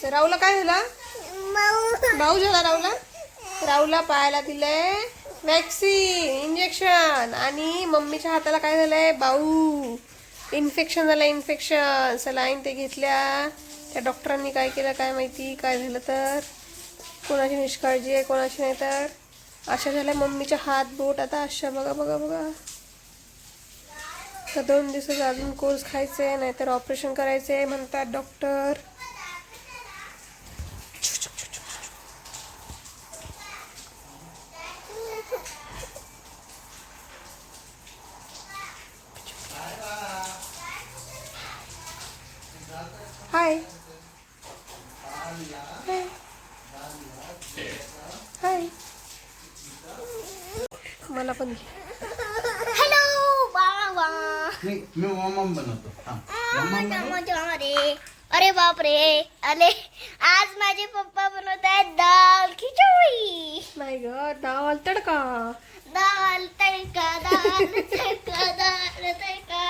खायचं. राहुला काय झालं? भाऊ झाला राहुला. राहुला पायाला दिलंय वॅक्सिन इंजेक्शन आणि मम्मीच्या हाताला काय झालंय? बाऊ इन्फेक्शन झालं. इन्फेक्शन सलाईन ते घेतल्या. त्या डॉक्टरांनी काय केलं काय माहिती, काय झालं तर. कोणाची निष्काळजी आहे कोणाची नाही. तर अशा झाल्या मम्मीच्या हात बोट आता अशा. बघा बघा बघा. तर 2 दिवसाचा अजून कोर्स खायचे, नाहीतर ऑपरेशन करायचे म्हणतात डॉक्टर. हाय हाय. मला पण हॅलो बाबा. मी मम्मा बनवतो. अरे बाप रे. अरे आज माझे पप्पा बनवत आहेत दाल खिचडी. नाही ग, दाल तडका. दाल तडका दाल तडका दाल तडका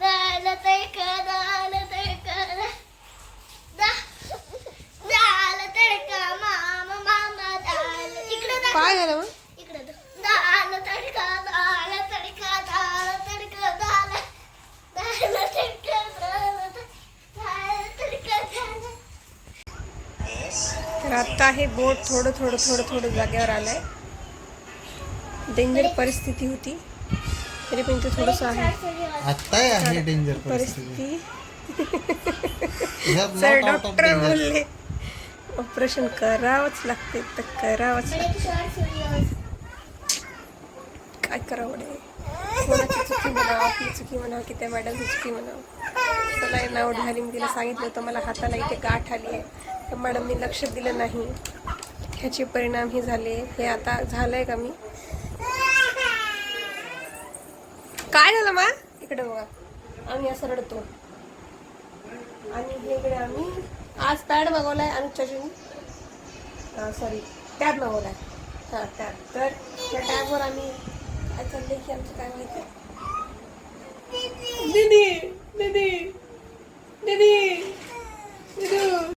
दाल तडका दाल तडका दाल तडका मामा मामा दाल. इकडे काय झालं मग? इकडे दाल तडका दाल तडका दाल तडका दाल दाल तडका दाल तडका दाल. तर आता हे बोट थोडं थोडं थोडं थोडं जागेवर आलंय. डेंजर परिस्थिती होती तरी पण ते थोडंसं आहे आता आहे डेंजर परिस्थिती. सर डॉक्टर बोलले ऑपरेशन करावंच लागते तर करावंच लागते. काय करावं रे. कोणाची चुकी म्हणावं, आपली चुकी म्हणावं की त्या मॅडमची चुकी म्हणावं. सलाईन नाव ढाली. मी तिला सांगितलं होतं मला हाताला इथे गाठ आली आहे. तर मॅडमनी लक्ष दिलं नाही. ह्याचे परिणाम हे झाले. हे आता झालंय का मी. काय झालं मा? इकडे बघा. आम्ही असं रडतो. आणि हे इकडे आम्ही आज पॅड मागवलाय अनुच्याजीने. सॉरी टॅब मागवलाय. हां टॅब. तर त्या टॅबवर आम्ही काय चाललंय की आमचं काय माहिती.